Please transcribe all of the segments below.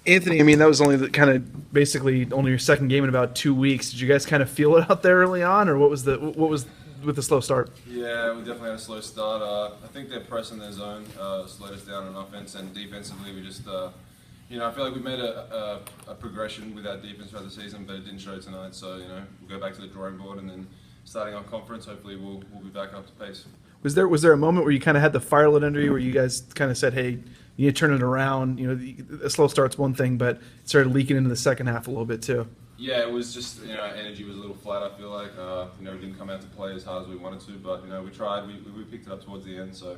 Anthony, I mean, that was only the kind of basically only your second game in about 2 weeks. Did you guys kind of feel it out there early on, or what was with the slow start? Yeah, we definitely had a slow start. I think their press in their zone slowed us down on offense, and defensively we just, I feel like we made a progression with our defense throughout the season, but it didn't show tonight. So we'll go back to the drawing board, and then starting our conference, hopefully we'll be back up to pace. Was there a moment where you kind of had the fire lit under you, where you guys kind of said, "Hey, you need to turn it around"? A slow start's one thing, but it started leaking into the second half a little bit too. Yeah, it was just, our energy was a little flat, I feel like. We didn't come out to play as hard as we wanted to, but, we tried. We picked it up towards the end, so,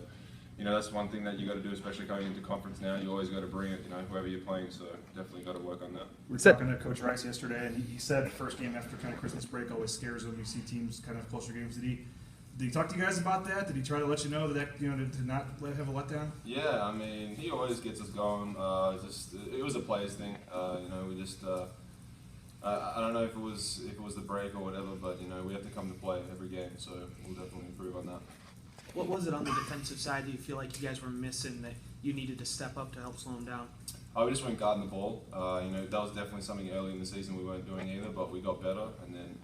that's one thing that you got to do, especially going into conference now. You always got to bring it, whoever you're playing, so definitely got to work on that. We were talking to Coach Rice yesterday, and he said the first game after kind of Christmas break always scares him. You see teams kind of closer games. Did he talk to you guys about that? Did he try to let you know that to not have a letdown? Yeah, I mean, he always gets us going. It was a players thing. We just I don't know if it was the break or whatever, but we have to come to play every game, so we'll definitely improve on that. What was it on the defensive side? Do you feel like you guys were missing that you needed to step up to help slow them down? We just weren't guarding the ball. That was definitely something early in the season we weren't doing either, but we got better, and then.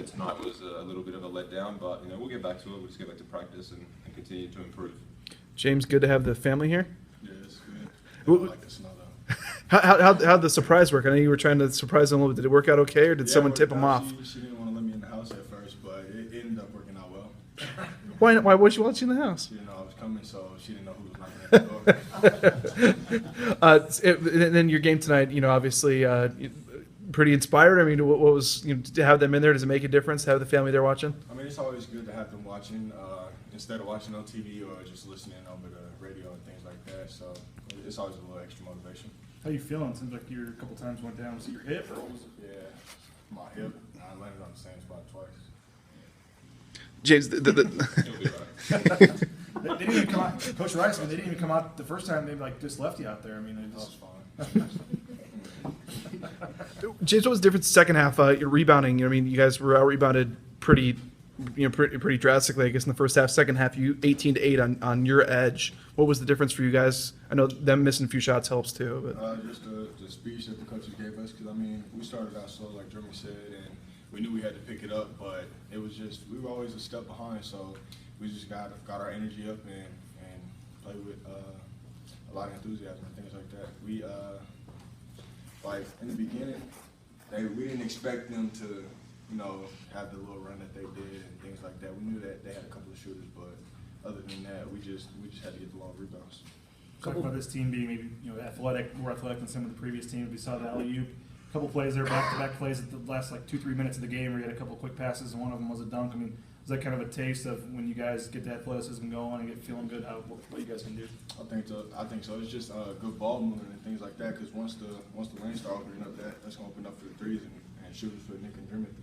Tonight was a little bit of a letdown, but we'll get back to it. We'll just get back to practice and continue to improve. James, good to have the family here. Yeah, it's good. I like the snow though. How'd the surprise work? I know you were trying to surprise them a little bit. Did it work out okay, or did someone tip them off? She didn't want to let me in the house at first, but it ended up working out well. Why would you want you in the house? She didn't know I was coming, so she didn't know who was knocking at the door. And then your game tonight, obviously pretty inspired. I mean, what was to have them in there? Does it make a difference to have the family there watching? I mean, it's always good to have them watching instead of watching on TV or just listening over the radio and things like that. So it's always a little extra motivation. How you feeling? It seems like you a couple times went down. Was it your hip or what was it? Yeah, my hip. I landed on the same spot twice. James, He'll be right. They didn't even come out. Coach Rice, they didn't even come out the first time. They just left you out there. I mean, That was fine. James, what was the difference second half? Your rebounding. I mean, you guys were out rebounded pretty drastically. I guess in the first half. Second half, you 18-8 on your edge. What was the difference for you guys? I know them missing a few shots helps too, but just the speech that the coaches gave us. Because I mean, we started out slow, like Drmic said, and we knew we had to pick it up, but it was just we were always a step behind. So we just got our energy up and played with a lot of enthusiasm and things like that. We like in the beginning, we didn't expect them to, have the little run that they did and things like that. We knew that they had a couple of shooters, but other than that, we just had to get the long rebounds. Talk about this team being maybe more athletic than some of the previous teams. We saw the alley-oop, a couple plays there, back-to-back plays at the last 2-3 minutes of the game where you had a couple of quick passes and one of them was a dunk. I mean, is that kind of a taste of when you guys get the athleticism going and get feeling good what you guys can do? I think so. It's just good ball movement and things like that. Because once the lane start opening up, that's gonna open up for the threes and shooters for Nick and Drmic.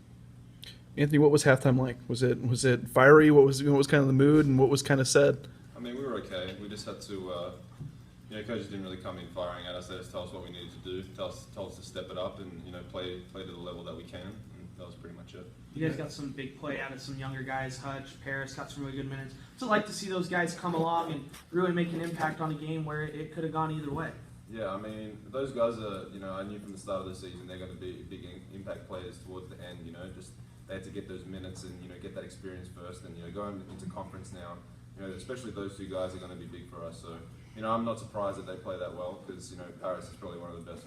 Anthony, what was halftime like? Was it fiery? What was kind of the mood and what was kind of said? I mean, we were okay. We just had to, coaches didn't really come in firing at us. They just tell us what we needed to do, tell us to step it up and, play to the level that we can. And that was pretty much it. You guys got some big play out of some younger guys. Hutch, Paris got some really good minutes. What's it like to see those guys come along and really make an impact on a game where it could have gone either way? Yeah, I mean, those guys are, I knew from the start of the season they're going to be big impact players towards the end, just they had to get those minutes and, get that experience first. And, going into conference now, especially those two guys are going to be big for us. So, I'm not surprised that they play that well because, Paris is probably one of the best,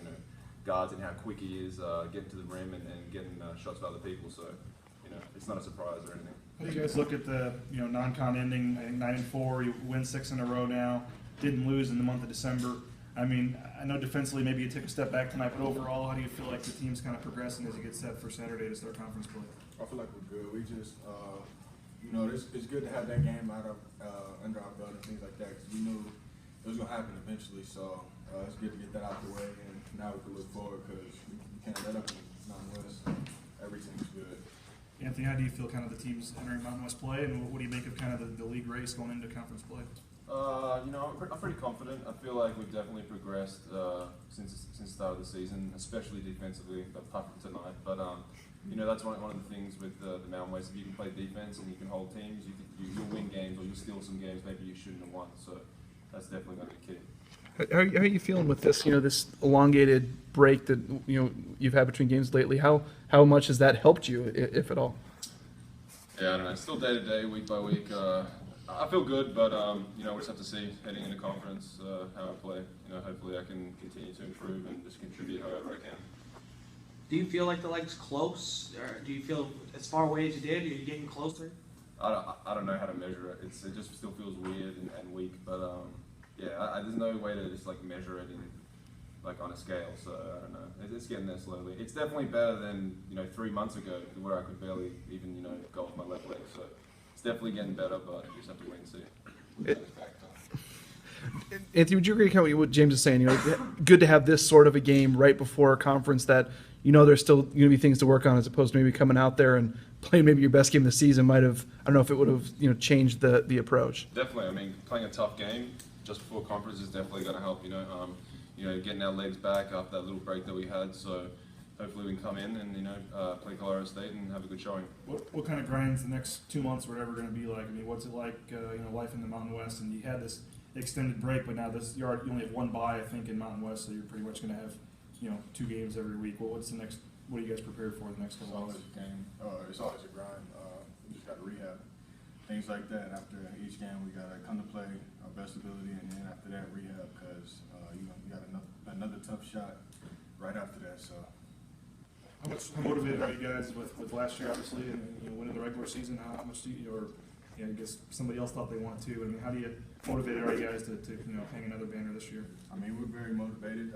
guards in how quick he is getting to the rim and getting shots for other people. So, it's not a surprise or anything. How do you guys look at the non-con ending? I think 9-4. You win 6 in a row now. Didn't lose in the month of December. I mean, I know defensively maybe you took a step back tonight, but overall, how do you feel like the team's kind of progressing as you get set for Saturday to start conference play? I feel like we're good. We just, it's good to have that game out of under our belt and things like that because we knew it was going to happen eventually. So it's good to get that out the way, and now we can look forward because we can't let up in Mountain West. Everything's good. Anthony, how do you feel kind of the team's entering Mountain West play, and what do you make of kind of the league race going into conference play? I'm pretty confident. I feel like we've definitely progressed since the start of the season, especially defensively, apart from tonight. But that's one of the things with the Mountain West. If you can play defense and you can hold teams, you'll win games or you'll steal some games maybe you shouldn't have won. So that's definitely going to be key. How are you feeling with this? This elongated break that you've had between games lately. How much has that helped you, if at all? Yeah, I don't know. It's still day to day, week by week. I feel good, but we just have to see heading into conference how I play. Hopefully I can continue to improve and just contribute however I can. Do you feel like the leg's close, or do you feel as far away as you did? Are you getting closer? I don't know how to measure it. It just still feels weird and weak, but there's no way to just like measure it in on a scale. So I don't know. It's getting there slowly. It's definitely better than 3 months ago where I could barely even go with my left leg. So it's definitely getting better, but you just have to wait and see. Anthony, would you agree with what James is saying? Good to have this sort of a game right before a conference that there's still going to be things to work on, as opposed to maybe coming out there and playing maybe your best game of the season might have. I don't know if it would have changed the approach. Definitely. I mean, playing a tough game just before conference is definitely going to help. Getting our legs back after that little break that we had. So hopefully we can come in and play Colorado State and have a good showing. What kind of grinds the next 2 months or whatever going to be like? I mean, what's it like? Life in the Mountain West, and you had this extended break, but now you only have one bye, I think, in Mountain West, so you're pretty much going to have 2 games every week. What's the next? What are you guys prepared for the next It's couple always months? a game. It's always a grind. We just got to rehab. Things like that. After each game, we got to come to play our best ability, and then after that, rehab, because you got another tough shot right after that. So. How motivated are you guys with last year, obviously, and winning the regular season? How much do you, or I guess somebody else thought they wanted to. I mean, how motivated are you guys to hang another banner this year? I mean, we're very motivated.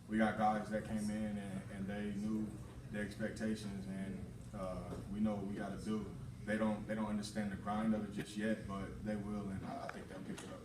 We got guys that came in and they knew the expectations, and we know what we got to do. They don't understand the grind of it just yet, but they will, and I think they'll pick it up.